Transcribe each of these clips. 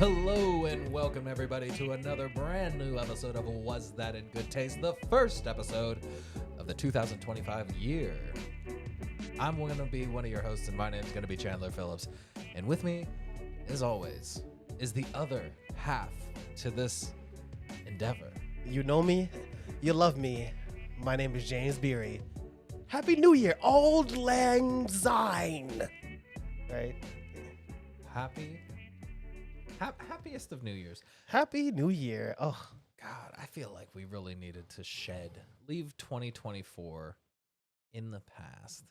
Hello and welcome everybody to another brand new episode of Was That in Good Taste, the first episode of the 2025 year. I'm going to be one of your hosts and my name is going to be Chandler Phillips. And with me, as always, is the other half to this endeavor. You know me, you love me. My name is James Beery. Happy New Year, Auld Lang Syne. Right? Happiest of New Year's. Happy New Year. Oh, God, I feel like we really needed to leave 2024 in the past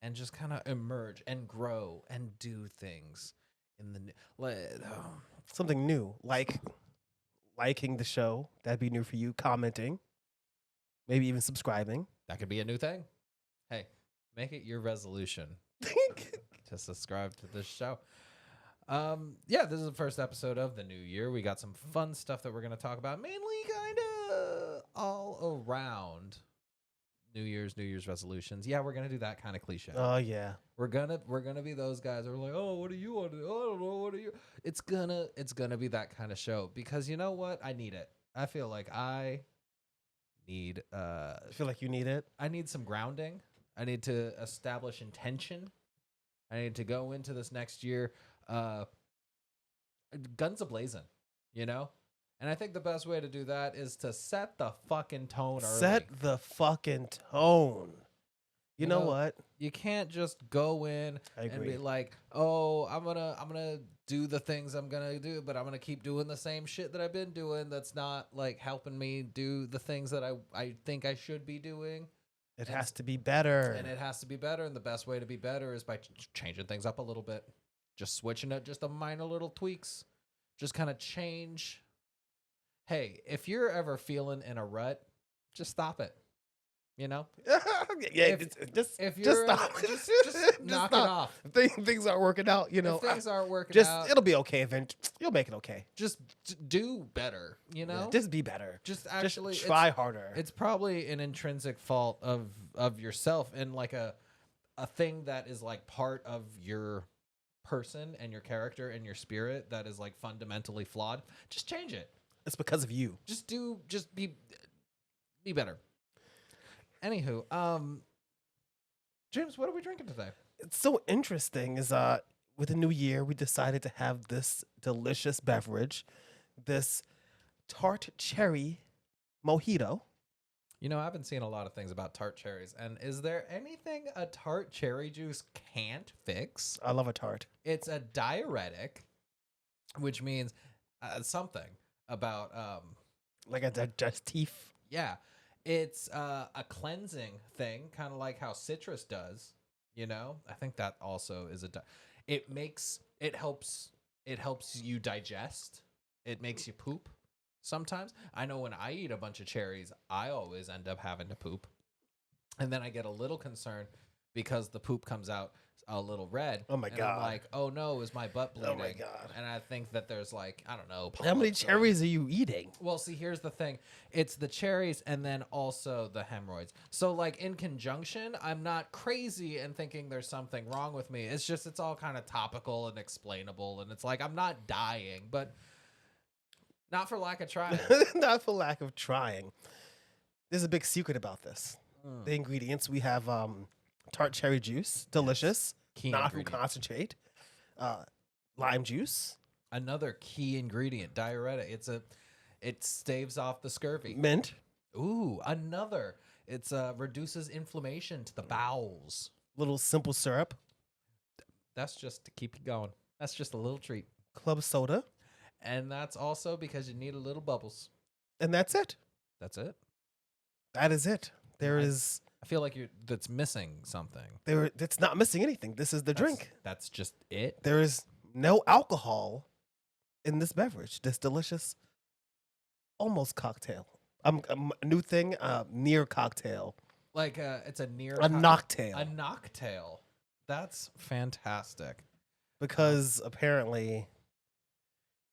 and just kind of emerge and grow and do things in the something new, like liking the show. That'd be new for you. Commenting, maybe even subscribing. That could be a new thing. Hey, make it your resolution to subscribe to this show. This is the first episode of the new year. We got some fun stuff that we're going to talk about, mainly kind of all around New Year's resolutions. Yeah, we're going to do that kind of cliche. Oh yeah. We're going to be those guys who are like, "Oh, what do you want to do? I don't know, what do you?" It's going to be that kind of show because you know what? I need it. I feel like I need I feel like you need it. I need some grounding. I need to establish intention. I need to go into this next year guns a-blazing, you know? And I think the best way to do that is to set the fucking tone early. Set the fucking tone. You know what? You can't just go in and be like, "Oh, I'm gonna do the things I'm gonna do, but I'm gonna keep doing the same shit that I've been doing that's not like helping me do the things that I think I should be doing." It has to be better. And it has to be better, and the best way to be better is by changing things up a little bit. Just switching it, just a minor little tweaks. Just kind of change. Hey, if you're ever feeling in a rut, just stop it. You know? Just stop. Just knock it off. If things aren't working out, you know. If things aren't working out, it'll be okay eventually. You'll make it okay. Just do better, you know? Yeah, just be better. Just actually try harder. It's probably an intrinsic fault of yourself and like a thing that is like part of your person and your character and your spirit that is like fundamentally flawed. Just change it. It's because of you. Just be better. Anywho, James, what are we drinking today? It's so interesting is with the new year we decided to have this delicious beverage, this tart cherry mojito. You know, I've been seeing a lot of things about tart cherries, and is there anything a tart cherry juice can't fix? I love a tart. It's a diuretic, which means something about like a digestif. Yeah, it's a cleansing thing, kind of like how citrus does. You know, I think that also is it helps you digest. It makes you poop. Sometimes I know when I eat a bunch of cherries, I always end up having to poop. And then I get a little concerned because the poop comes out a little red. Oh my God. I'm like, oh no, is my butt bleeding? Oh my God. And I think that there's like, I don't know. How many cherries are you eating? Well, see, here's the thing. It's the cherries and then also the hemorrhoids. So like in conjunction, I'm not crazy and thinking there's something wrong with me. It's just, it's all kind of topical and explainable. And it's like, I'm not dying, but not for lack of trying. Not for lack of trying. There's a big secret about this. The ingredients, we have tart cherry juice, delicious, not from concentrate, lime juice. Another key ingredient, diuretic. It staves off the scurvy. Mint. Ooh, another. It's reduces inflammation to the bowels. Little simple syrup. That's just to keep you going. That's just a little treat. Club soda. And that's also because you need a little bubbles. And that's it. That's it. That is it. I feel like that's missing something. It's not missing anything. This is the drink. That's just it. There is no alcohol in this beverage. This delicious, almost cocktail. A new thing, near cocktail. Like it's a near a knocktail. A knocktail. That's fantastic. Because apparently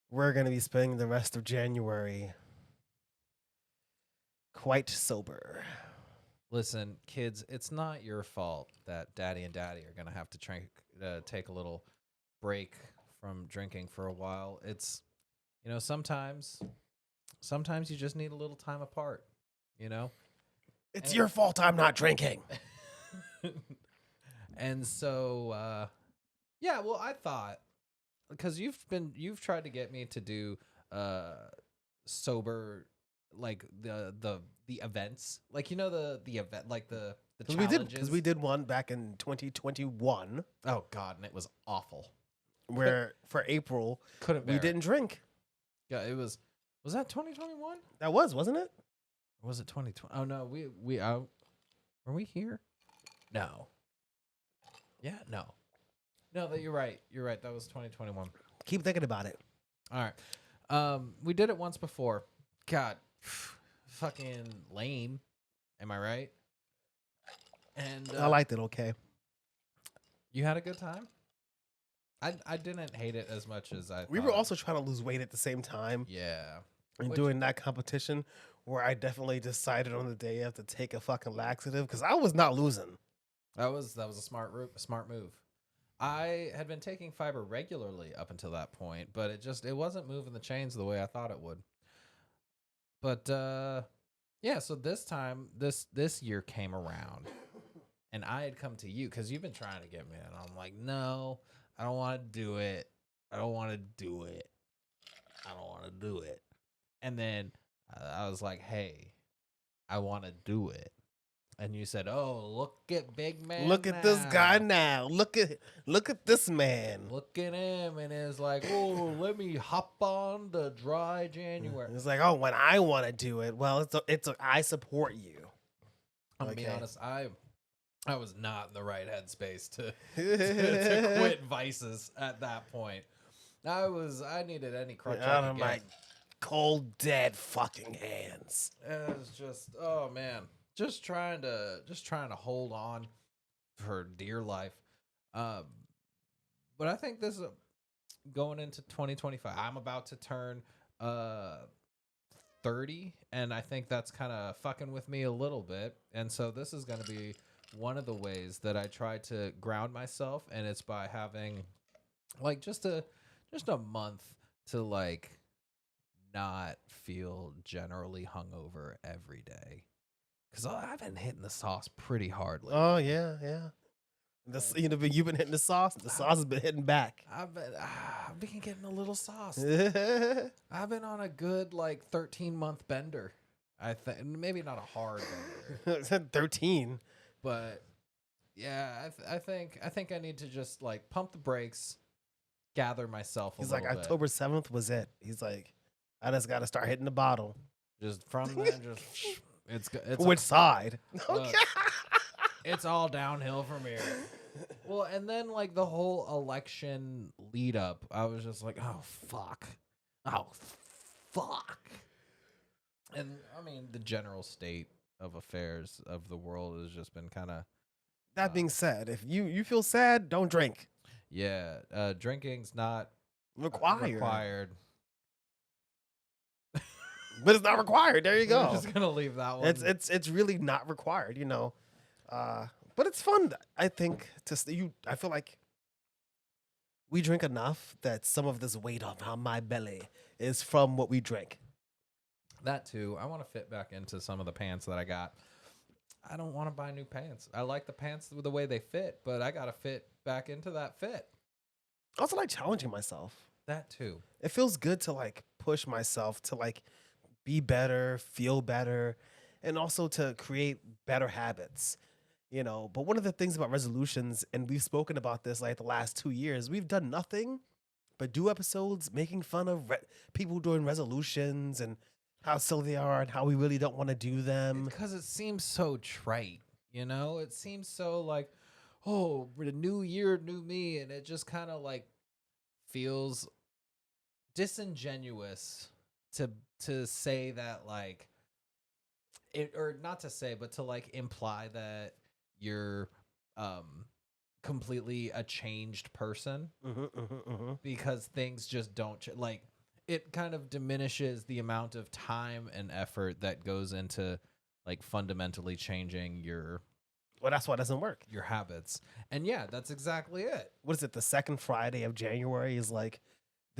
we're going to be spending the rest of January quite sober. Listen, kids, it's not your fault that daddy and daddy are going to have to take a little break from drinking for a while. It's you know, sometimes you just need a little time apart, you know? It's your fault I'm not drinking. And so, yeah, well, I thought, because you've tried to get me to do sober, like the events, like, you know, the event, like the challenges. Because we did one back in 2021 Oh God, and it was awful. where for April Couldn't we bear it. didn't drink. Yeah, it was that 2021? That wasn't it? Or was it 2020? Oh no, we were we here? No. Yeah, no. No, you're right. You're right. That was 2021. Keep thinking about it. All right. We did it once before. God, fucking lame. Am I right? And I liked it. Okay. You had a good time? I didn't hate it as much as I We thought. were also trying to lose weight at the same time. Yeah. And doing that competition where I definitely decided on the day of to take a fucking laxative because I was not losing. That was a smart move. I had been taking fiber regularly up until that point, but it wasn't moving the chains the way I thought it would. But yeah, so this time this year came around, and I had come to you because you've been trying to get me, and I'm like, no, I don't want to do it. I don't want to do it. I don't want to do it. And then I was like, hey, I want to do it. And you said, "Oh, look at big man! Look at this guy now! Look at this man! Look at him!" And it's like, "Oh, let me hop on the dry January." It's like, oh, when I want to do it, well, I support you. I'm gonna be honest, I was not in the right headspace to quit vices at that point. I needed any crutch Out I of could my get. cold, dead fucking hands. It was just, oh man. Just trying to hold on for dear life. But I think this is going into 2025. I'm about to turn 30, and I think that's kind of fucking with me a little bit. And so this is going to be one of the ways that I try to ground myself, and it's by having like just a month to like not feel generally hungover every day. Because I've been hitting the sauce pretty hard lately. Oh yeah. You've been hitting the sauce. The sauce has been hitting back. I've been getting a little sauce. I've been on a good 13-month bender. I think maybe not a hard bender. 13. But yeah, I think I need to just pump the brakes, gather myself. He's like, October 7th was it. He's like, I just got to start hitting the bottle. Just from then, just. It's which side? It's all downhill from here. Well, and then the whole election lead up, I was just like, oh fuck. And I mean, the general state of affairs of the world has just been kind of. That being said, if you feel sad, don't drink. Yeah, drinking's not required. But it's not required. There you go. I'm just gonna leave that one. It's really not required, but it's fun. I think I feel like we drink enough that some of this weight on my belly is from what we drink. That too. I want to fit back into some of the pants that I got. I don't want to buy new pants. I like the pants the way they fit, but I gotta fit back into that fit. I also like challenging myself. That too. It feels good to push myself to be better, feel better, and also to create better habits, But one of the things about resolutions, and we've spoken about this the last 2 years, we've done nothing but do episodes making fun of people doing resolutions and how silly they are and how we really don't want to do them. Because it seems so trite, It seems so oh, the new year, new me, and it just kind of feels disingenuous to say that it, or not to say, but to imply that you're completely a changed person because things just don't it kind of diminishes the amount of time and effort that goes into fundamentally changing your. Well, that's why it doesn't work. Your habits. And yeah, that's exactly it. What is it? The second Friday of January is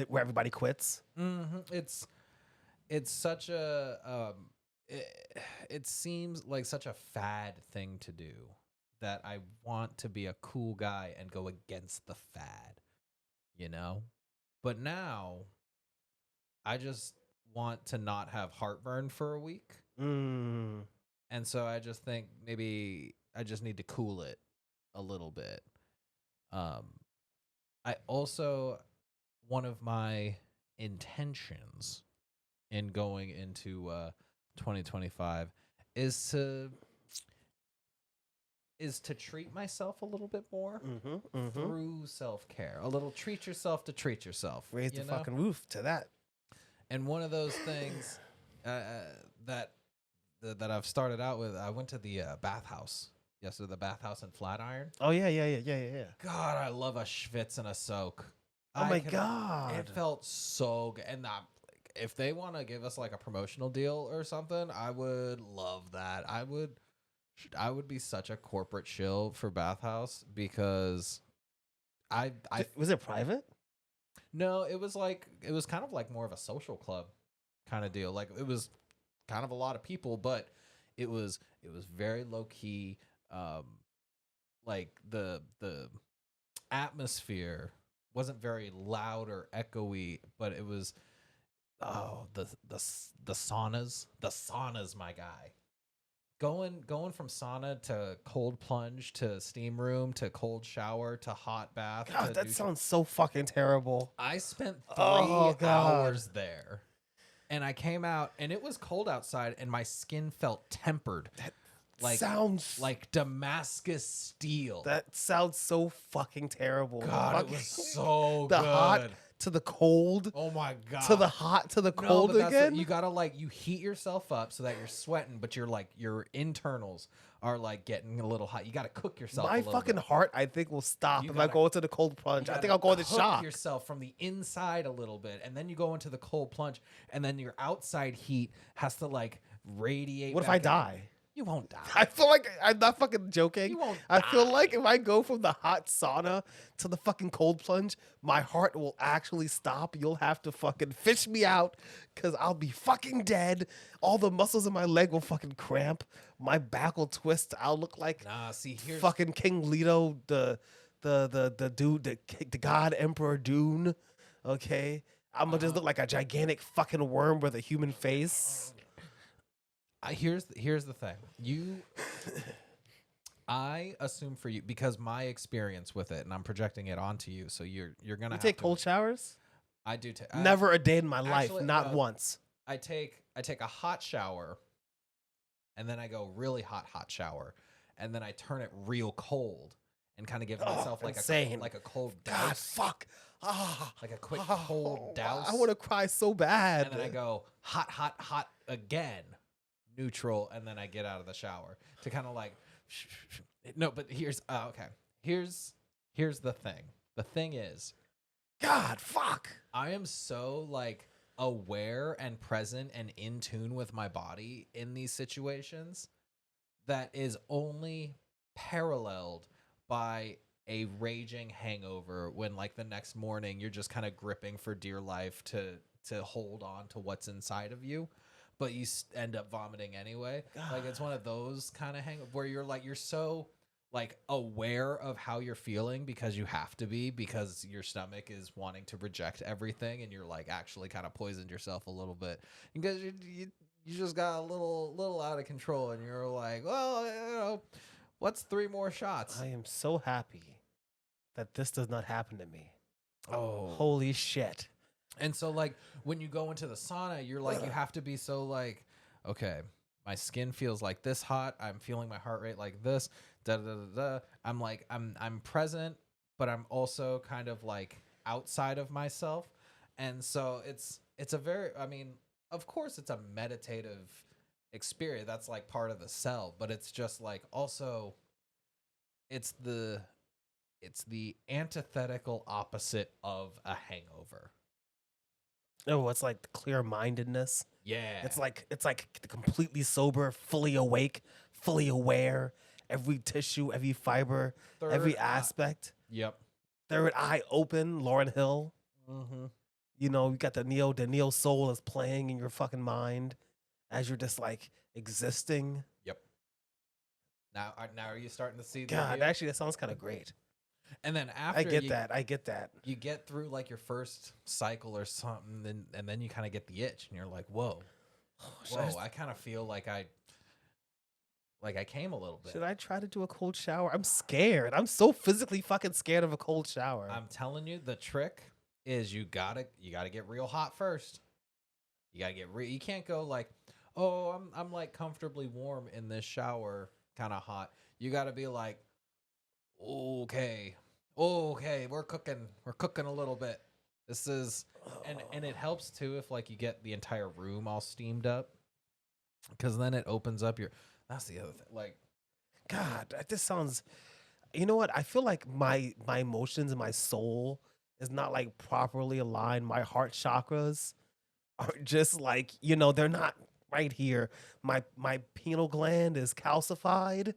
where everybody quits. It's such a it seems like such a fad thing to do that I want to be a cool guy and go against the fad, you know? But now I just want to not have heartburn for a week. And so I just think maybe I just need to cool it a little bit. I also, one of my intentions in going into 2025 is to treat myself a little bit more through self-care. A little treat yourself to treat yourself. Raise the fucking roof to that. And one of those things that I've started out with, I went to the bathhouse yesterday, the bathhouse in Flatiron. Oh, yeah. God, I love a schwitz and a soak. Oh, my God. It felt so good. And if they want to give us like a promotional deal or something, I would love that. I would be such a corporate shill for bathhouse because was it private? No, it was kind of like more of a social club kind of deal. Like it was kind of a lot of people, but it was very low key. Like the atmosphere wasn't very loud or echoey, but it was the saunas, my guy. Going from sauna to cold plunge to steam room to cold shower to hot bath. God, that sounds so fucking terrible. I spent 3 hours there, and I came out, and it was cold outside, and my skin felt tempered. Like sounds like Damascus steel. That sounds so fucking terrible. God, it was so the good. Hot to the cold. Oh my God. To the hot to the cold again. You gotta you heat yourself up so that you're sweating, but your internals are like getting a little hot. You gotta cook yourself. My fucking heart, I think, will stop if I go into the cold plunge. I think I'll go into shock. Cook yourself from the inside a little bit, and then you go into the cold plunge, and then your outside heat has to like radiate. What if I die? You won't die. I feel like I'm not fucking joking. You won't I die. feel like if I go from the hot sauna to the fucking cold plunge, my heart will actually stop. You'll have to fucking fish me out because I'll be fucking dead. All the muscles in my leg will fucking cramp. My back will twist. I'll look like here's fucking King Leto, the dude, the God Emperor Dune. Okay, I'm gonna just look like a gigantic fucking worm with a human face. Here's the thing. I assume for you, because my experience with it, and I'm projecting it onto you, so you're gonna take cold showers. I do take. Never a day in my life, not once. I take a hot shower, and then I go really hot shower, and then I turn it real cold, and kind of give myself like a cold douse. God, fuck. Like a quick cold douse. I want to cry so bad. And then I go hot again. Neutral, and then I get out of the shower to kind of like no, but here's the thing. The thing is, God, fuck. I am so like aware and present and in tune with my body in these situations that is only paralleled by a raging hangover when like the next morning you're just kind of gripping for dear life to hold on to what's inside of you. But you end up vomiting anyway. God. Like it's one of those kind of where you're so like aware of how you're feeling because you have to be, because your stomach is wanting to reject everything, and you're like actually kind of poisoned yourself a little bit because you just got a little out of control, and you're like, well, what's 3 more shots? I am so happy that this does not happen to me. Oh, holy shit. And so, like, when you go into the sauna, you're like, you have to be so like, okay, my skin feels like this hot. I'm feeling my heart rate like this. Da da da da. I'm like, I'm present, but I'm also kind of like outside of myself. And so it's a very, I mean, of course, it's a meditative experience. That's like part of the cell, but it's just like also, it's the antithetical opposite of a hangover. Oh, it's like clear-mindedness. Yeah. It's like completely sober, fully awake, fully aware, every tissue, every fiber, every aspect. Yep. Third eye open, Lauryn Hill. Mm-hmm. You know, you got the neo soul is playing in your fucking mind as you're just like existing. Yep. Now are you starting to see the God, appeal? actually, that sounds kind of great. And then I after get that. I get that. you get through like your first cycle or something, and then you kind of get the itch, and you're like, whoa, Should I, I kind of feel like I came a little bit. should I try to do a cold shower? I'm scared. I'm so physically fucking scared of a cold shower. I'm telling you, the trick is you gotta get real hot first. You gotta get real. You can't go like, oh, I'm like comfortably warm in this shower, kind of hot. You gotta be like, okay, we're cooking a little bit. This is, and it helps too if like you get the entire room all steamed up, because then it opens up your. That's the other thing. Like, God, that just sounds. You know what? I feel like my emotions and my soul is not like properly aligned. My heart chakras are just like, you know, they're not right here. My pineal gland is calcified.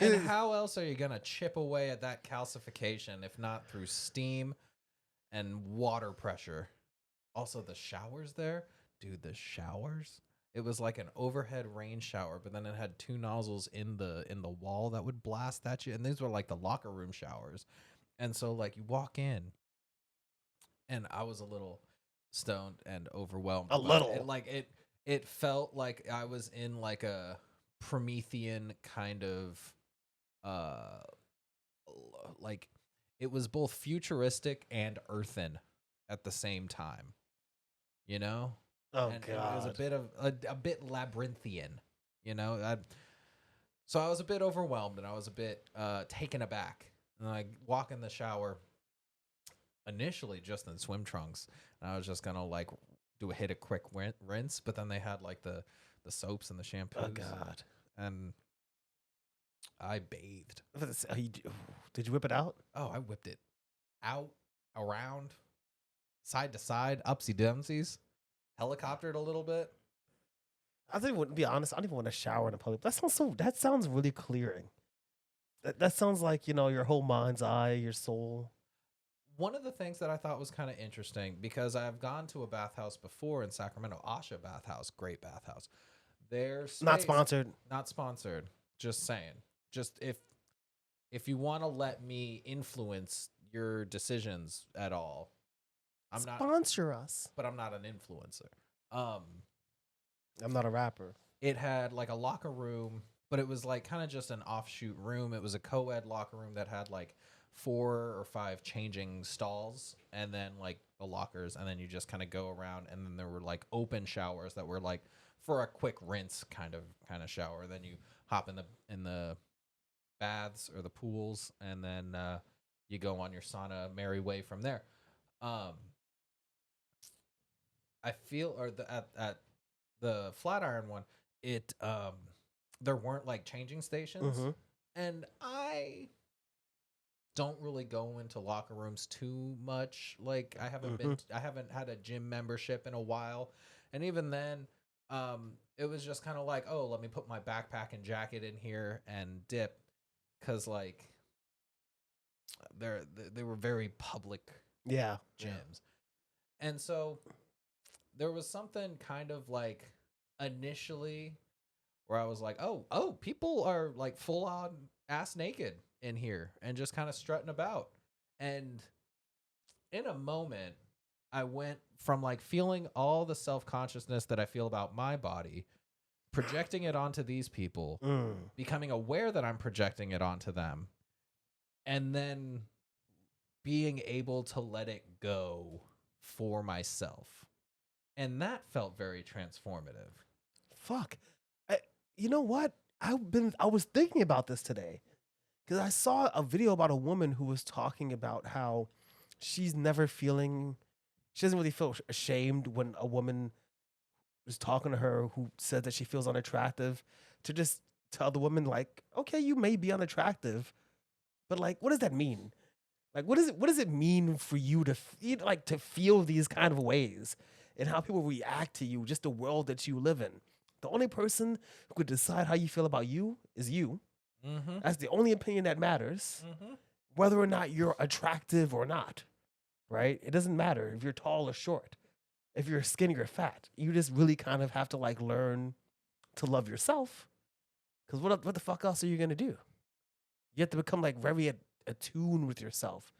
and how else are you gonna chip away at that calcification if not through steam and water pressure? Also, the showers there, dude. The showers. It was like an overhead rain shower, but then it had two nozzles in the wall that would blast at you, and these were like the locker room showers. And so, like, you walk in, and I was a little stoned and overwhelmed. A by little. it. Like it felt like I was in like a Promethean kind of, uh, like it was both futuristic and earthen at the same time. You know. Oh And God. it was a bit of a bit labyrinthian, you know. So I was a bit overwhelmed and I was a bit taken aback. And I walk in the shower initially just in swim trunks, and I was just gonna like hit a quick rinse, but then they had like the soaps and the shampoos. Oh God. And I bathed. Did you whip it out? Oh, I whipped it out, around, side to side, upsy dumsies. Helicoptered a little bit. I think, to be honest, I don't even want to shower in a public. That sounds really clearing. That sounds like, you know, your whole mind's eye, your soul. One of the things that I thought was kind of interesting, because I've gone to a bathhouse before in Sacramento, Asha Bathhouse, great bathhouse. Their space, Not sponsored. not sponsored. Just saying. Just if you want to let me influence your decisions at all, I'm not. Sponsor us. But I'm not an influencer. I'm not a rapper. It had like a locker room, but it was like kind of just an offshoot room. It was a co-ed locker room that had like 4 or 5 changing stalls, and then like the lockers, and then you just kind of go around, and then there were like open showers that were like for a quick rinse kind of shower. Then you hop in the baths or the pools, and then you go on your sauna merry way from there. I feel, or at the Flatiron one, it there weren't like changing stations, Mm-hmm. and I don't really go into locker rooms too much. Like I haven't had a gym membership in a while, and even then, it was just kind of like, oh, let me put my backpack and jacket in here and dip, because like they were very public Yeah. gyms, and so there was something kind of like initially where I was like, oh, people are like full on ass naked in here and just kind of strutting about. And in a moment, I went from like feeling all the self-consciousness that I feel about my body, projecting it onto these people, becoming aware that I'm projecting it onto them, and then being able to let it go for myself. And that felt very transformative. Fuck. You know what? I was thinking about this today because I saw a video about a woman who was talking about how she doesn't really feel ashamed when a woman is talking to her who said that she feels unattractive, to just tell the woman like, okay, you may be unattractive, but like, what does that mean? Like, what does it mean for you to feel these kind of ways, and how people react to you, just the world that you live in? The only person who could decide how you feel about you is you. Mm-hmm. That's the only opinion that matters, whether or not you're attractive or not. right? It doesn't matter if you're tall or short, if you're skinny or fat. You just really kind of have to like learn to love yourself. Because what the fuck else are you gonna do? You have to become like very attuned with yourself,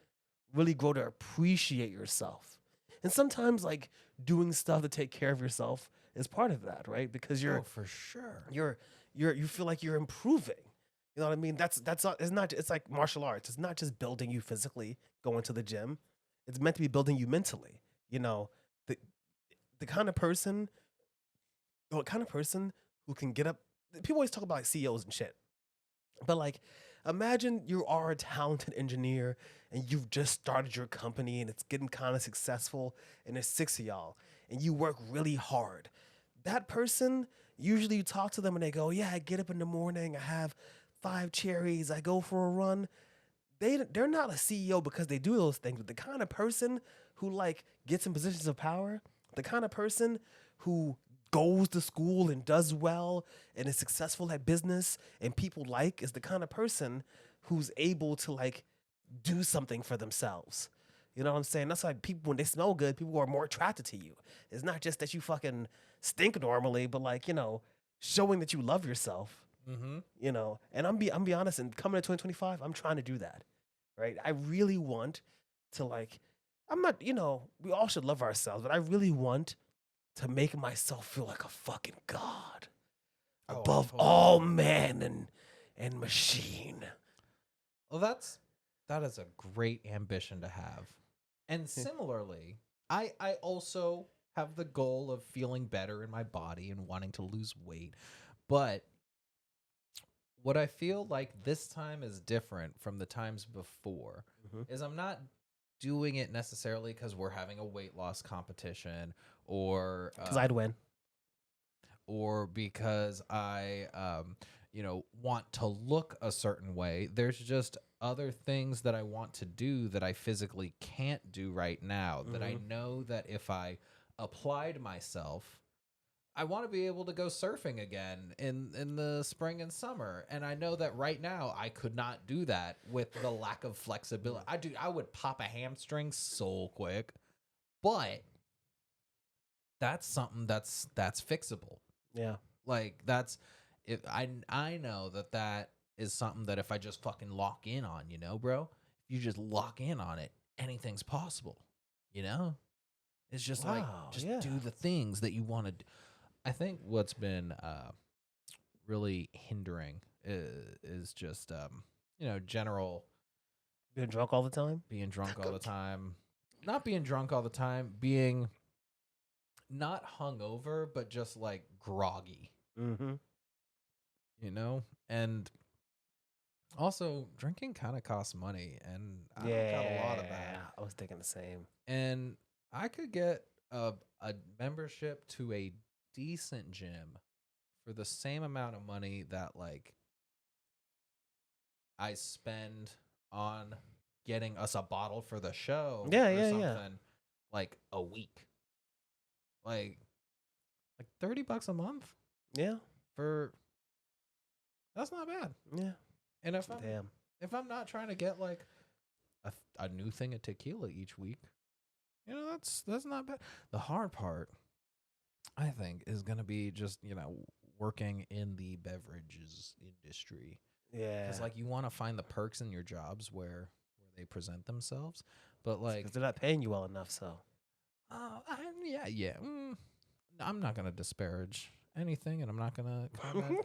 really grow to appreciate yourself. And sometimes like doing stuff to take care of yourself is part of that, right? Because Oh, for sure. you feel like you're improving. You know what I mean? It's not it's like martial arts. It's not just building you physically, going to the gym. It's meant to be building you mentally. You know, the the kind of person, the kind of person who can get up. People always talk about like CEOs and shit, but like, imagine you are a talented engineer and you've just started your company and it's getting kind of successful, and there's 6 of y'all and you work really hard. That person, usually you talk to them and they go, "Yeah, I get up in the morning, I have 5 cherries, I go for a run." They're not a CEO because they do those things, but the kind of person who like gets in positions of power, the kind of person who goes to school and does well and is successful at business and people like, is the kind of person who's able to like do something for themselves. You know what I'm saying? That's why people, when they smell good, people are more attracted to you. It's not just that you fucking stink normally, but like, you know, showing that you love yourself. Mm-hmm. You know, and I'm be honest, and coming to 2025, I'm trying to do that. Right? I really want to like, I'm not, you know, we all should love ourselves, but I really want to make myself feel like a fucking god Oh, I above totally all agree. man and machine. Well, that is a great ambition to have. And similarly, I also have the goal of feeling better in my body and wanting to lose weight. But what I feel like this time is different from the times before is I'm not doing it necessarily because we're having a weight loss competition Because I'd win. or because I, want to look a certain way. There's just other things that I want to do that I physically can't do right now. That I know that if I applied myself, I want to be able to go surfing again in the spring and summer. And I know that right now I could not do that with the lack of flexibility. I would pop a hamstring so quick, but that's something that's fixable. Yeah. Like that's if I know that is something that if I just fucking lock in on, bro, if you just lock in on it, anything's possible. You know? It's just like Wow. just Yeah. do the things that you want to do. I think what's been really hindering is just general Being drunk all the time. being drunk all the time. Not being drunk all the time, being not hungover, but just like groggy, Mm-hmm. And also drinking kind of costs money, and I don't got a lot of that. Yeah. I was thinking the same. And I could get a membership to a decent gym for the same amount of money that like I spend on getting us a bottle for the show Yeah, or yeah, something yeah. like a week. Like $30 a month Yeah. for that's not bad. Yeah. And Damn. if I'm not trying to get like a new thing of tequila each week, that's not bad. The hard part, I think, is gonna be just working in the beverages industry. Yeah. Because like you want to find the perks in your jobs where they present themselves, but like, Because they're not paying you well enough, so. yeah. I'm not gonna disparage anything, and I'm not gonna comment.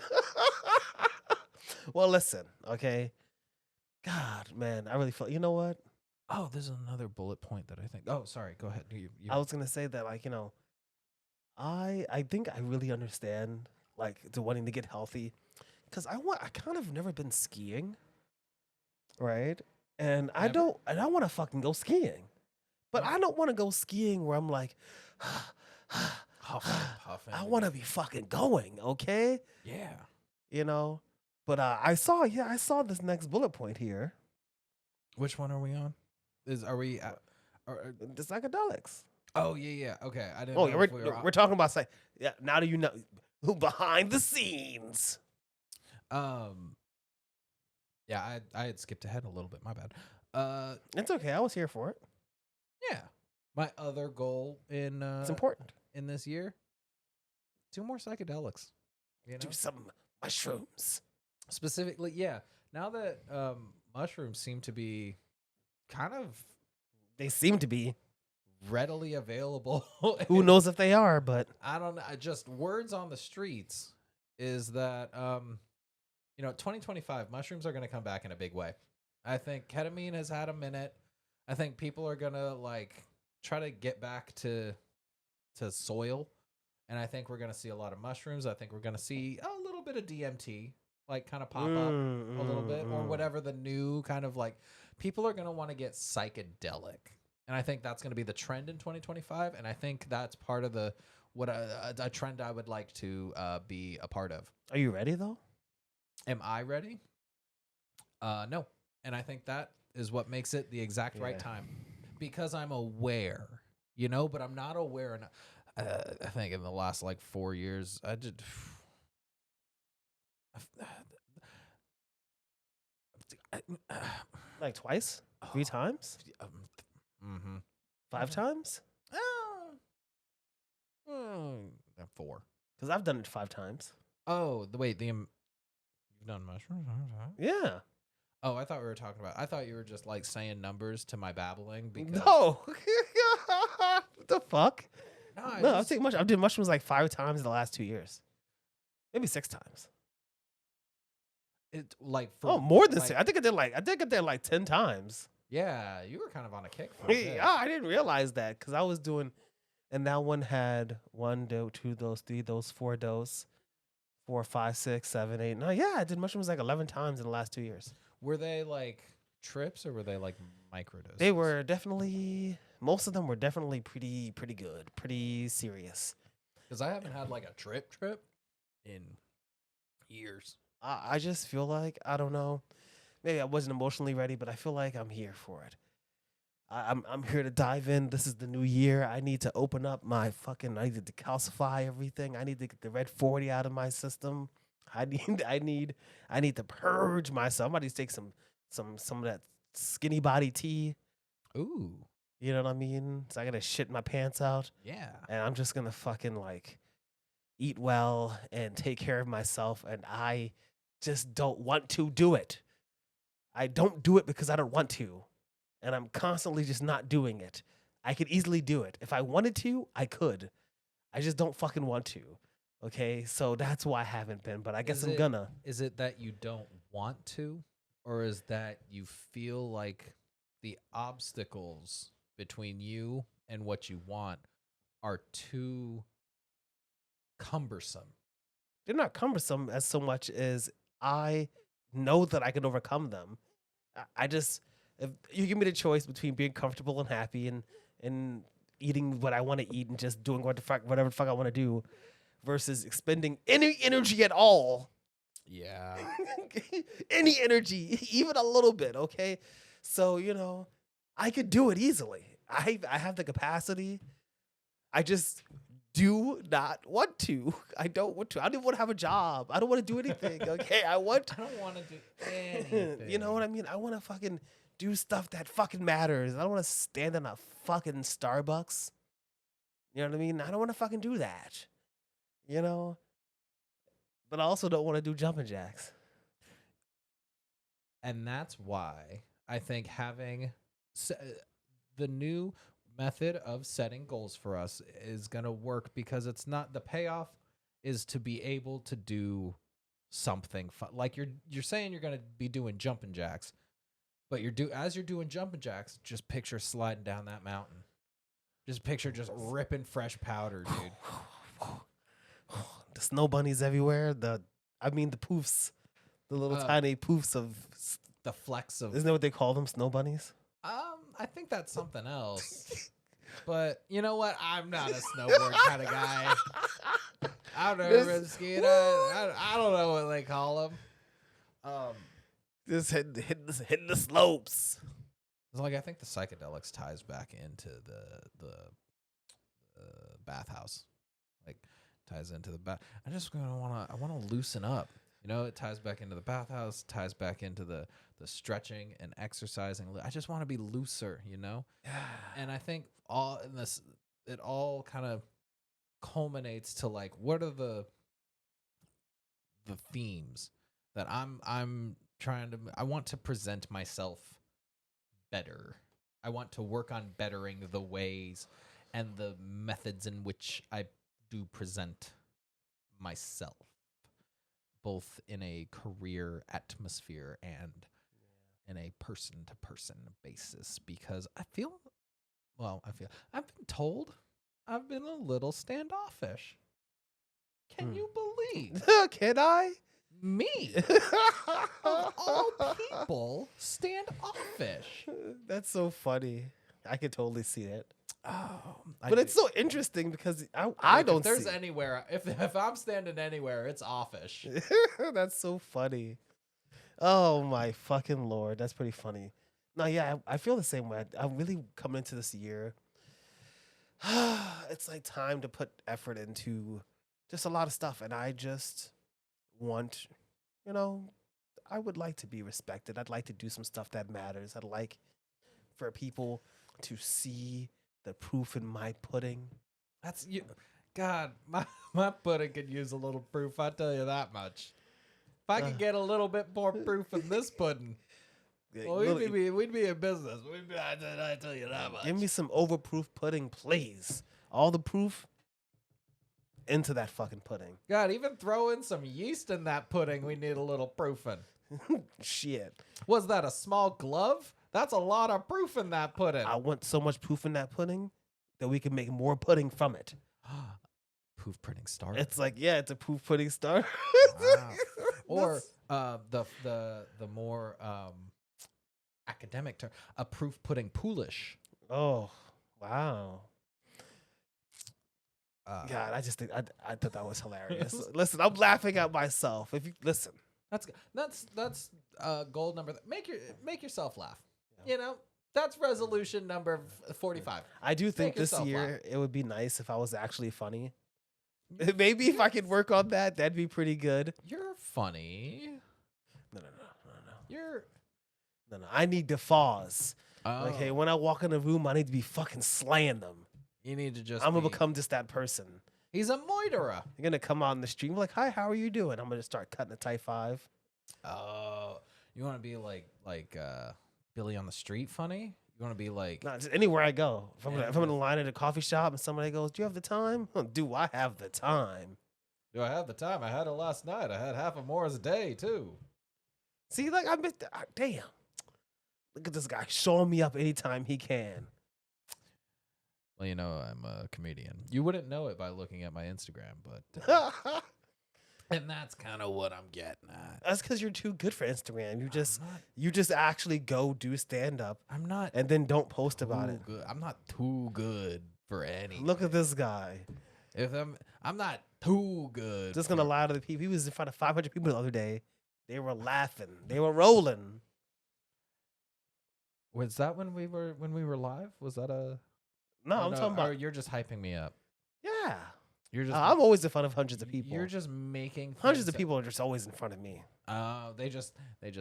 Well, listen, okay. God, man, I really feel. You know what? Oh, there's another bullet point that I think. Oh, sorry. Go ahead. You I was gonna say that, like, I think I really understand like the wanting to get healthy, because I kind of never been skiing, right? And Never? I don't want to fucking go skiing, but Yeah. I don't want to go skiing where I'm like, Huffing and puffing. I want to be fucking going, okay? Yeah. You know. But I saw this next bullet point here. Which one are we on? Are we? The psychedelics. Oh yeah. Okay, I didn't Oh, know yeah, if we were. we're talking about yeah. Now do you know who behind the scenes? Um. Yeah, I had skipped ahead a little bit. My bad. It's okay. I was here for it. Yeah. My other goal It's important. in this year, do more psychedelics. You know, Do some mushrooms. specifically, yeah. Now that mushrooms seem to be kind of They seem to be. readily available. Who knows if they are, but I don't know. Just words on the streets is that 2025 mushrooms are going to come back in a big way. I think ketamine has had a minute. I think people are going to like try to get back to soil, and I think we're going to see a lot of mushrooms. I think we're going to see a little bit of DMT like kind of pop up a little bit, or whatever the new kind of like people are going to want to get psychedelic. And I think that's going to be the trend in 2025. And I think that's part of the a trend I would like to be a part of. Are you ready though? Am I ready? No. And I think that is what makes it the exact right time, because I'm aware, but I'm not aware enough. I think in the last like 4 years, I did. Like twice? 3 times? Mm-hmm. 5 times? 4. Because I've done it 5 times. Oh, you've done mushrooms? Yeah. Oh, I thought we were talking about. I thought you were just like saying numbers to my babbling. Because No. What the fuck? No, I've taken I've done mushrooms like 5 times in the last 2 years. Maybe 6 times. It like for, more than like, 6. I think I did like 10 times. Yeah, you were kind of on a kick for a bit. Yeah, I didn't realize that because I was doing, and that one had 1 dose, 2 dose, 3 dose, 4 dose, 4, 5, 6, 7, 8. No, yeah, I did mushrooms like 11 times in the last 2 years. Were they like trips or were they like microdoses? They were definitely, most of them were definitely pretty good, pretty serious. Because I haven't had like a trip in years. I just feel like, I don't know, maybe I wasn't emotionally ready, but I feel like I'm here for it. I'm here to dive in. This is the new year. I need to open up my I need to decalcify everything. I need to get the red 40 out of my system. I need to purge myself. I need to take some of that skinny body tea. Ooh. You know what I mean? So I gotta shit my pants out. Yeah. And I'm just gonna fucking like eat well and take care of myself. And I just don't want to do it. I don't do it because I don't want to. And I'm constantly just not doing it. I could easily do it. If I wanted to, I could. I just don't fucking want to. Okay? So that's why I haven't been, but I guess I'm gonna. Is it that you don't want to? Or is that you feel like the obstacles between you and what you want are too cumbersome? They're not cumbersome as so much as I know that I can overcome them. I just, if you give me the choice between being comfortable and happy and eating what I want to eat and just doing whatever the fuck I want to do versus expending any energy at all. Yeah. Any energy, even a little bit, okay? So, I could do it easily. I have the capacity. I just do not want to. I don't want to. I don't even want to have a job. I don't want to do anything, okay? I don't want to do anything. You know what I mean? I want to fucking do stuff that fucking matters. I don't want to stand in a fucking Starbucks. You know what I mean? I don't want to fucking do that. But I also don't want to do jumping jacks. And that's why I think having the new method of setting goals for us is going to work, because it's not, the payoff is to be able to do something fun. Like you're saying you're going to be doing jumping jacks, but as you're doing jumping jacks, just picture sliding down that mountain. Just picture just ripping fresh powder, dude. The snow bunnies everywhere. The poofs. The little tiny poofs of the flecks of. Isn't that what they call them? Snow bunnies? I think that's something else. But you know what? I'm not a snowboard kind of guy. I've never been skiing. I don't know what they call them. Just hitting the slopes. It's like I think the psychedelics ties back into the bathhouse. Like ties into the bath. I want to loosen up. You know, it ties back into the bathhouse, ties back into the stretching and exercising. I just want to be looser, you know? And I think all in this, it all kind of culminates to like, what are the themes that I'm trying to, I want to present myself better. I want to work on bettering the ways and the methods in which I do present myself, both in a career atmosphere and in a person-to-person basis, because I've been told I've been a little standoffish. Can you believe? Can I? Me, of all people, standoffish. That's so funny. I could totally see it. Oh, but it's so interesting because I don't if there's see anywhere, if I'm standing anywhere, it's offish. That's so funny. Oh my fucking Lord. That's pretty funny. No, yeah, I feel the same way. I'm really coming into this year. It's like time to put effort into just a lot of stuff. And I just want, I would like to be respected. I'd like to do some stuff that matters. I'd like for people to see the proof in my pudding. That's you. God, my pudding could use a little proof. I tell you that much. If I could get a little bit more proof in this pudding, well, we'd be in business. I tell you that much. Give me some overproof pudding, please. All the proof into that fucking pudding. God, even throw in some yeast in that pudding. We need a little proofing. Shit. Was that a small glove? That's a lot of proof in that pudding. I want so much proof in that pudding that we can make more pudding from it. Proof pudding starter. It's like, yeah, it's a proof pudding starter. Wow. Or the more academic term, a proof pudding poolish. Oh, wow. God, I just think I thought that was hilarious. Listen, I'm laughing at myself. If you listen, that's goal number. Make yourself laugh. Yeah. You know, that's resolution number 45. I do think this year it would be nice if I was actually funny. Maybe if I could work on that, that'd be pretty good. You're funny. No. You're no. I need guffaws. Oh. Like, hey, when I walk in a room, I need to be fucking slaying them. You need to just. I'm gonna become just that person. He's a moiterer. You're gonna come out in the street and be like, "Hi, how are you doing?" I'm gonna start cutting a tight 5. Oh, you want to be like Billy on the street funny? You want to be like just anywhere I go. If I'm in a line at a coffee shop and somebody goes, "Do you have the time?" Do I have the time? Do I have the time? I had it last night. I had half a Moore's a day too. See, like I missed. Damn. Look at this guy showing me up anytime he can. Well, you know I'm a comedian. You wouldn't know it by looking at my Instagram, but and that's kind of what I'm getting at. That's because you're too good for Instagram. You just actually go do stand up. I'm not, and then don't post about it. Good. I'm not too good for anything. Look at this guy. If I'm not too good. Just gonna lie to the people. He was in front of 500 people the other day. They were laughing. They were rolling. Was that when we were live? Was that a? No, I'm talking about. Or you're just hyping me up. Yeah. You're just. I'm always in front of hundreds of people. You're just making hundreds of people are just always in front of me. They just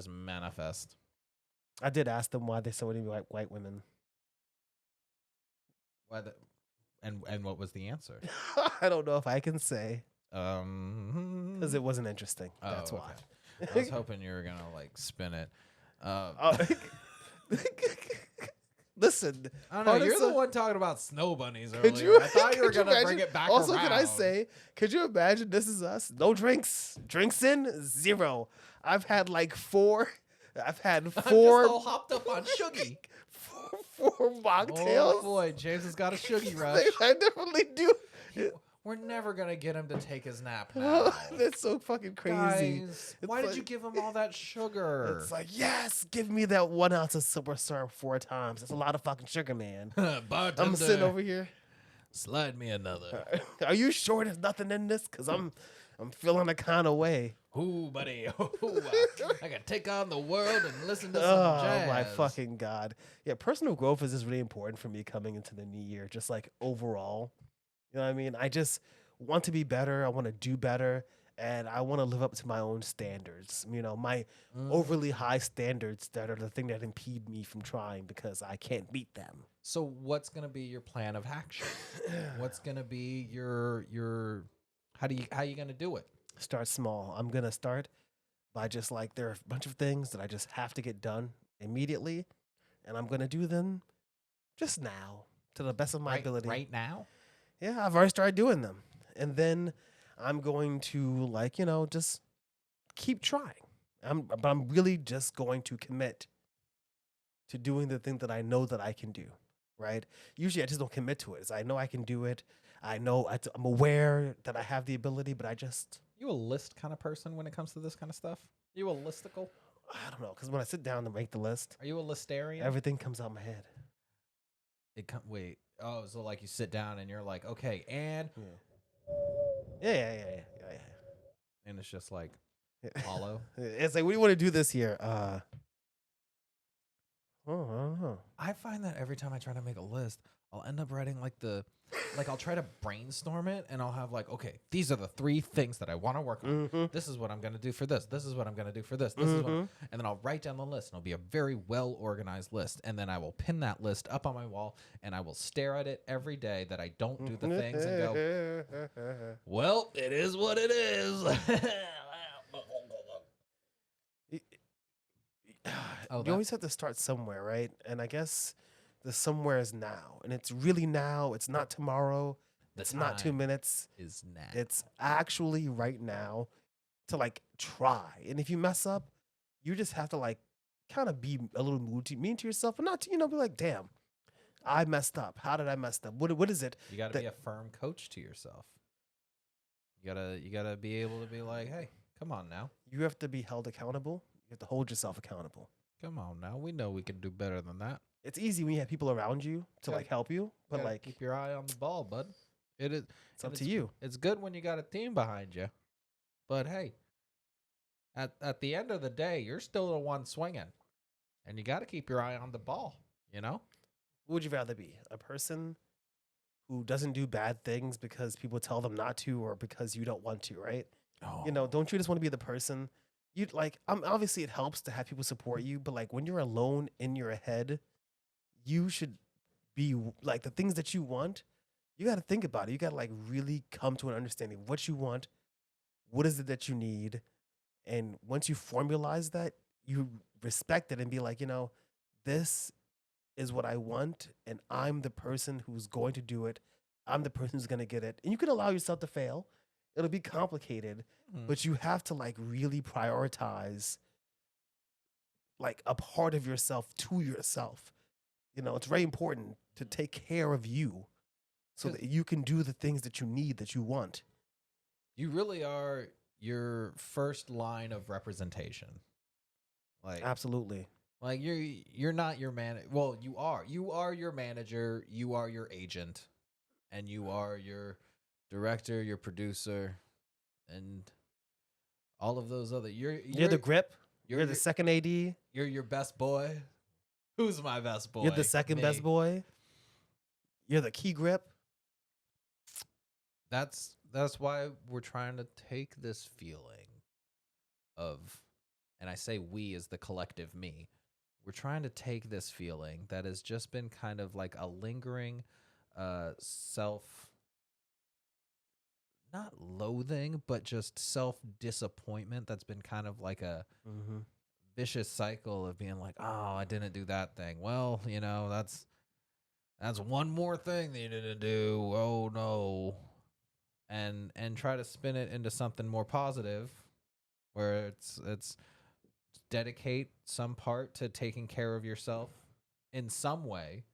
manifest. I did ask them why they so many white women. Why and what was the answer? I don't know if I can say. Because it wasn't interesting. That's why. I was hoping you were gonna like spin it. Listen, I don't know. You're the one talking about snow bunnies earlier. I thought you were gonna bring it back. Also, around. Can I say? Could you imagine? This is us. No drinks. Drinks in 0. I've had like 4. I've had 4. I'm just all hopped up on Shuggy. 4 mocktails. Oh boy, James has got a Shuggy rush. I definitely do. We're never gonna get him to take his nap now. That's so fucking crazy. Guys, why did you give him all that sugar? It's like, yes, give me that 1 ounce of super syrup 4 times. That's a lot of fucking sugar, man. I'm sitting over here. Slide me another. Are you sure there's nothing in this? Because I'm feeling a kind of way. Ooh, buddy. Ooh, I can take on the world and listen to some jazz. Oh, my fucking God. Yeah, personal growth is just really important for me coming into the new year, just like overall. You know what I mean? I just want to be better. I want to do better. and I want to live up to my own standards. My Mm. overly high standards that are the thing that impede me from trying because I can't meet them. So what's gonna be your plan of action? What's gonna be your how you gonna do it? Start small. I'm gonna start by just like there are a bunch of things that I just have to get done immediately, and I'm gonna do them just now to the best of my ability. Right now? Yeah, I've already started doing them, and then I'm going to just keep trying. But I'm really just going to commit to doing the thing that I know that I can do. Right? Usually, I just don't commit to it. It's I know I can do it. I know I'm aware that I have the ability, but I just You a list kind of person when it comes to this kind of stuff? You a listicle? I don't know because when I sit down to make the list, Are you a listarian? everything comes out my head. Wait. Oh, so like you sit down and you're like, okay, and Yeah. and it's just like hollow. It's like, what do you want to do this year? I don't know. I find that every time I try to make a list, I'll end up writing I'll try to brainstorm it and I'll have like, okay, these are the 3 things that I want to work on. Mm-hmm. This is what I'm going to do for this. This is what I'm going to do for this. This is what, and then I'll write down the list and it'll be a very well organized list. And then I will pin that list up on my wall and I will stare at it every day that I don't do the things and go, well, it is what it is. You always have to start somewhere, right? And I guess the somewhere is now. And it's really now. It's not tomorrow. It's not 2 minutes. Is now. It's actually right now to try. And if you mess up, you just have to kind of be a little mean to yourself and not to, be like, damn, I messed up. How did I mess up? What is it? You got to be a firm coach to yourself. You gotta be able to be like, hey, come on now. You have to be held accountable. You have to hold yourself accountable. Come on now. We know we can do better than that. It's easy when you have people around you to help you, but keep your eye on the ball, bud. It's up to you. It's good when you got a team behind you, but hey, at the end of the day, you're still the one swinging, and you got to keep your eye on the ball. What would you rather be? A person who doesn't do bad things because people tell them not to, or because you don't want to, right? Oh. Don't you just want to be the person? Obviously it helps to have people support you, but when you're alone in your head, you should be the things that you want. You got to think about it. You got to really come to an understanding of what you want. What is it that you need? And once you formalize that, you respect it and be like, this is what I want, and I'm the person who's going to do it. I'm the person who's going to get it. And you can allow yourself to fail. It'll be complicated, but you have to really prioritize a part of yourself to yourself. It's very important to take care of you so that you can do the things that you need, that you want. You really are your first line of representation. Absolutely. You're not your man. Well, you are. You are your manager. You are your agent, and you are your director, your producer, and all of those other. You're the grip. You're the second AD. You're your best boy. Who's my best boy? You're the second best boy. You're the key grip. That's why we're trying to take this feeling of, and I say we as the collective me. We're trying to take this feeling that has just been kind of like a lingering not loathing, but just self-disappointment that's been kind of like a vicious cycle of being like, oh, I didn't do that thing. Well, that's one more thing that you didn't do. Oh, no. And try to spin it into something more positive where it's dedicate some part to taking care of yourself in some way.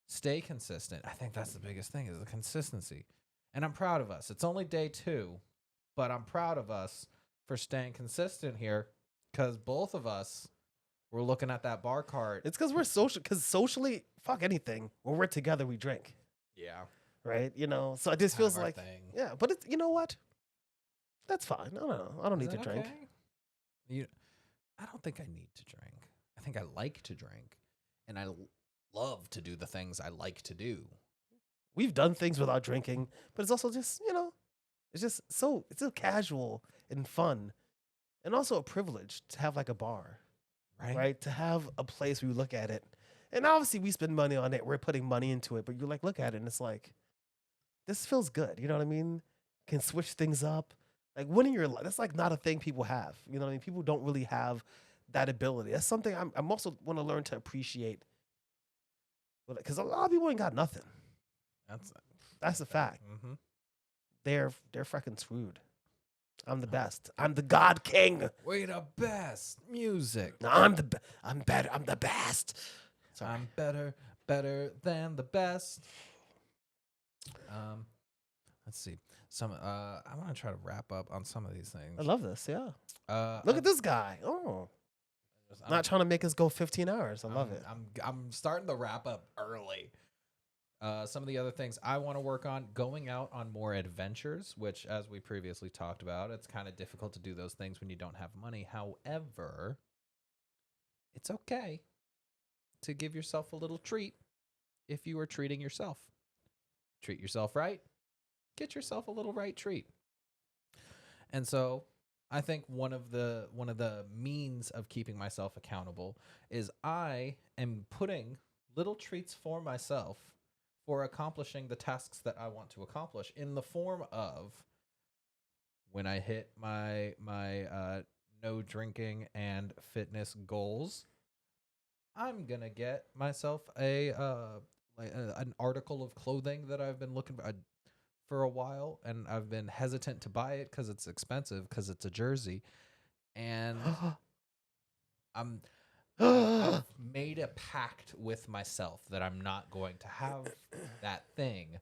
Stay consistent. I think that's the biggest thing is the consistency. And I'm proud of us. It's only day 2, but I'm proud of us for staying consistent here because both of us were looking at that bar cart. It's because we're social. Because socially, fuck anything. When we're together, we drink. Yeah. Right? So it just feels like, thing. Yeah, but it's, you know what? That's fine. I don't know. I don't need to drink. I don't think I need to drink. I think I like to drink. And I love to do the things I like to do. We've done things without drinking, but it's also just, it's so casual and fun, and also a privilege to have like a bar, right? To have a place where you look at it, and obviously we spend money on it. We're putting money into it, but you like look at it and it's like, this feels good. You know what I mean? Can switch things up. Like winning your life, that's like not a thing people have. You know what I mean? People don't really have that ability. That's something I'm also want to learn to appreciate. Because a lot of people ain't got nothing. That's a fact. Mm-hmm. They're freaking screwed. I'm the best. I'm the God King. We the best music. No, I'm better. I'm the best. Sorry. I'm better than the best. Let's see. I want to try to wrap up on some of these things. I love this. Yeah. Look at this guy. Oh, not trying to make us go 15 hours. I love it. I'm starting the wrap up early. Some of the other things I want to work on, going out on more adventures, which, as we previously talked about, it's kind of difficult to do those things when you don't have money. However, it's okay to give yourself a little treat if you are treating yourself. Treat yourself right. Get yourself a little right treat. And so I think one of the means of keeping myself accountable is I am putting little treats for myself for accomplishing the tasks that I want to accomplish, in the form of when I hit my no drinking and fitness goals, I'm gonna get myself an article of clothing that I've been looking for a while, and I've been hesitant to buy it because it's expensive, because it's a jersey, and I've made a pact with myself that I'm not going to have that thing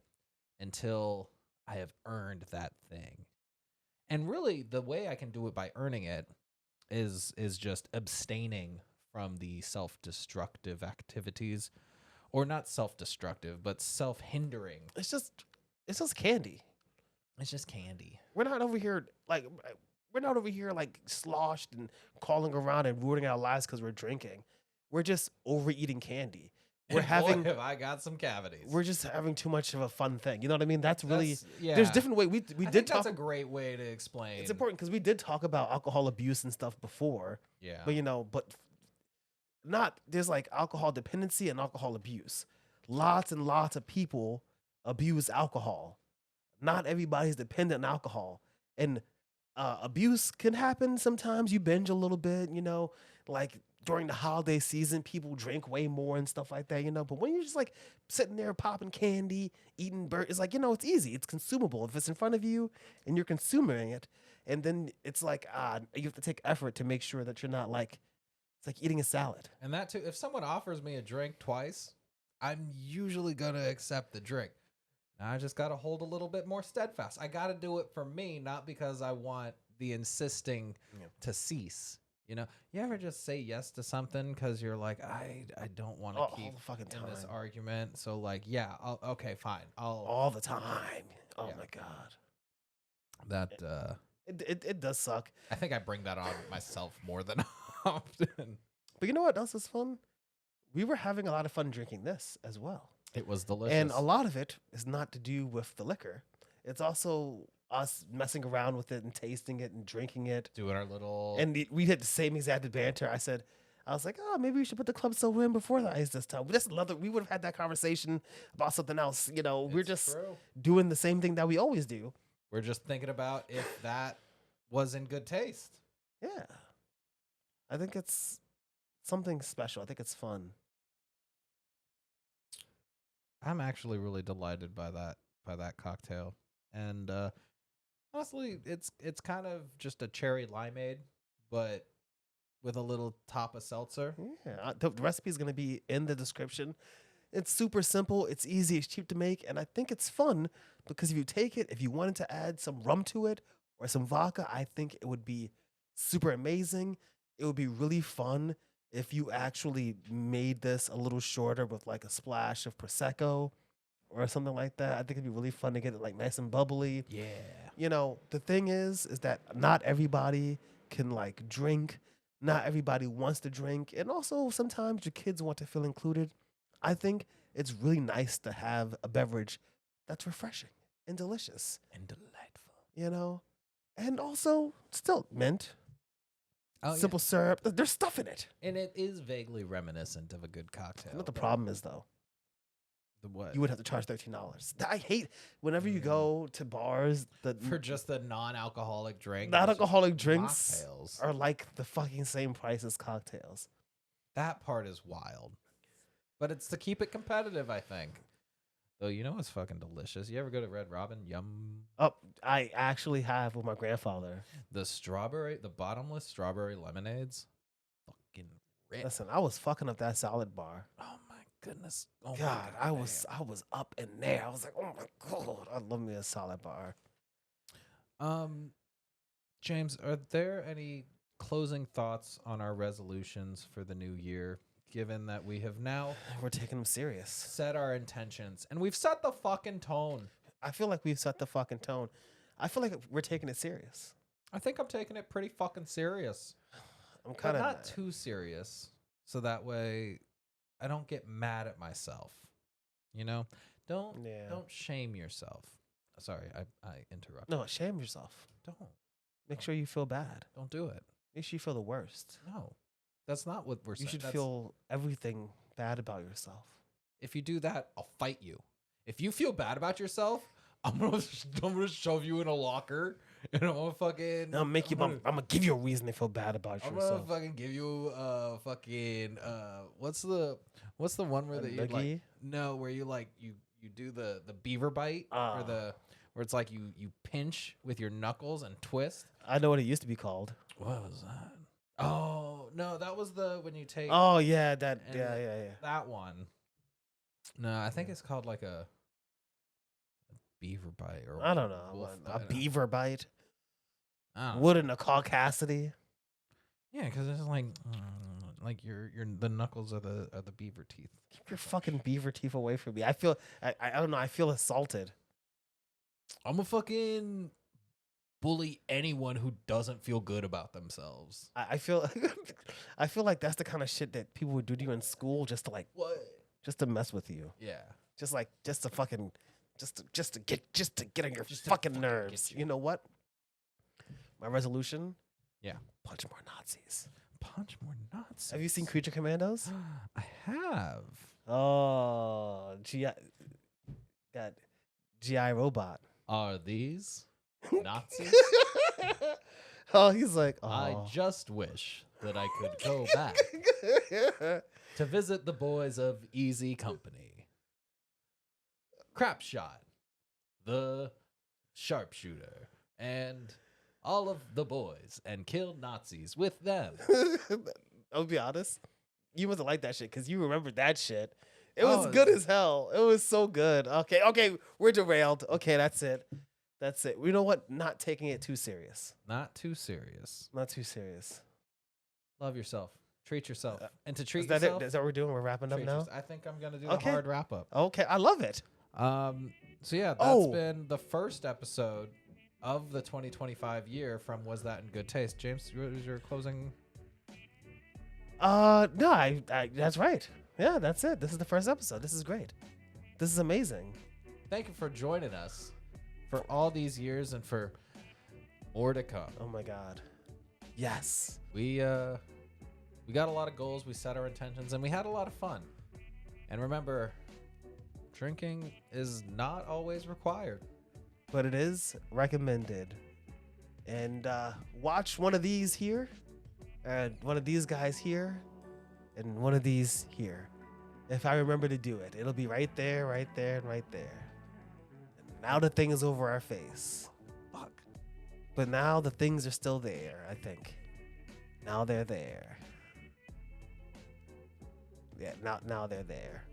until I have earned that thing. And really, the way I can do it by earning it is just abstaining from the self-destructive activities, or not self-destructive, but self-hindering. It's just candy. It's just candy. We're not over here like sloshed and calling around and ruining our lives because we're drinking. We're just overeating candy. We're having. Boy, have I got some cavities. We're just having too much of a fun thing. You know what I mean? That's really. There's different ways. We did talk. That's a great way to explain. It's important because we did talk about alcohol abuse and stuff before. Yeah. But there's like alcohol dependency and alcohol abuse. Lots and lots of people abuse alcohol. Not everybody's dependent on alcohol, and abuse can happen sometimes. You binge a little bit, like during the holiday season, people drink way more and stuff like that, But when you're just like sitting there popping candy, eating it's like, it's easy. It's consumable. If it's in front of you and you're consuming it, and then it's like, you have to take effort to make sure that you're not like, it's like eating a salad. And that too, if someone offers me a drink twice, I'm usually going to accept the drink. Now I just got to hold a little bit more steadfast. I got to do it for me, not because I want the insisting to cease. You ever just say yes to something because you're like, I don't want to keep in this argument. So like, yeah, okay, fine. All the time. Oh my God. That it does suck. I think I bring that on myself more than often. But you know what else is fun? We were having a lot of fun drinking this as well. It was delicious. And a lot of it is not to do with the liquor. It's also us messing around with it and tasting it and drinking it. Doing our little... And we had the same exact banter. I was like, maybe we should put the club soda in before the ice this time. We would have had that conversation about something else. We're just doing the same thing that we always do. We're just thinking about if that was in good taste. Yeah. I think it's something special. I think it's fun. I'm actually really delighted by that cocktail, and honestly, it's kind of just a cherry limeade, but with a little top of seltzer. Yeah, the recipe is going to be in the description. It's super simple. It's easy. It's cheap to make, and I think it's fun because if you wanted to add some rum to it or some vodka, I think it would be super amazing. It would be really fun if you actually made this a little shorter with like a splash of Prosecco or something like that. I think it'd be really fun to get it like nice and bubbly. Yeah. The thing is that not everybody can like drink. Not everybody wants to drink. And also sometimes your kids want to feel included. I think it's really nice to have a beverage that's refreshing and delicious. And delightful. and also still mint, Oh, simple syrup. There's stuff in it. And it is vaguely reminiscent of a good cocktail. You know what the problem is, though? The what? You would have to charge $13. I hate whenever you go to bars for just the non-alcoholic drink. Non-alcoholic drinks mocktails are like the fucking same price as cocktails. That part is wild. But it's to keep it competitive, I think. Though, you know what's fucking delicious? You ever go to Red Robin? Yum. Oh, I actually have with my grandfather. The bottomless strawberry lemonades. Fucking rich. Listen, I was fucking up that salad bar. Oh my goodness. Oh God, my I was up in there. I was like, oh my God, I love me a salad bar. James, are there any closing thoughts on our resolutions for the new year? Given that we have now we're taking them serious, set our intentions, and we've set the fucking tone. I feel like we've set the fucking tone. I feel like we're taking it serious. I think I'm taking it pretty fucking serious. I'm kind of not too serious, so that way I don't get mad at myself. You know, don't shame yourself. Sorry, I interrupted. No, shame yourself. Don't. Make sure you feel bad. Don't do it. Make sure you feel the worst. No. That's not what we're saying. You should feel everything bad about yourself. If you do that, I'll fight you. If you feel bad about yourself, I'm gonna shove you in a locker and I'm gonna fucking. I'm gonna give you a reason to feel bad about yourself. I'm gonna fucking give you fucking what's the one where that you like where you like you do the beaver bite or where it's like you pinch with your knuckles and twist. I know what it used to be called. What was that? Oh no, that was when you take. Oh yeah, yeah. That one. No, I think it's called like a beaver bite or I don't know. A beaver bite. Wood Wouldn't a caucasity? Yeah, because it's like your the knuckles are the beaver teeth. Keep your fucking beaver teeth away from me. I don't know. I feel assaulted. I'm a fucking bully anyone who doesn't feel good about themselves. I feel like that's the kind of shit that people would do to you in school just to just to mess with you. Yeah. Just to get on your fucking nerves. You know what? My resolution? Yeah. Punch more Nazis. Punch more Nazis. Have you seen Creature Commandos? I have. Oh, got GI Robot. Are these Nazis? Oh, he's like, oh. I just wish that I could go back to visit the boys of Easy Company. Crap Shot, the sharpshooter, and all of the boys, and killed Nazis with them. I'll be honest, you must have liked that shit because you remembered that shit. It was good as hell. It was so good. Okay, we're derailed. Okay, that's it. You know what? Not taking it too serious. Not too serious. Love yourself. Treat yourself. And to treat yourself. Is that what we're doing? We're wrapping up now? I think I'm going to do the hard wrap up. Okay, I love it. So yeah, that's been the first episode of the 2025 year from Was That in Good Taste. James, what was your closing? No, I that's right. Yeah, that's it. This is the first episode. This is great. This is amazing. Thank you for joining us for all these years and for more to come. Oh my God. Yes. We got a lot of goals, we set our intentions, and we had a lot of fun. And remember, drinking is not always required, but it is recommended. And watch one of these here, and one of these guys here, and one of these here. If I remember to do it, it'll be right there, right there, and right there. And now the thing is over our face. Fuck. But now the things are still there, I think. Now they're there. Yeah, now they're there.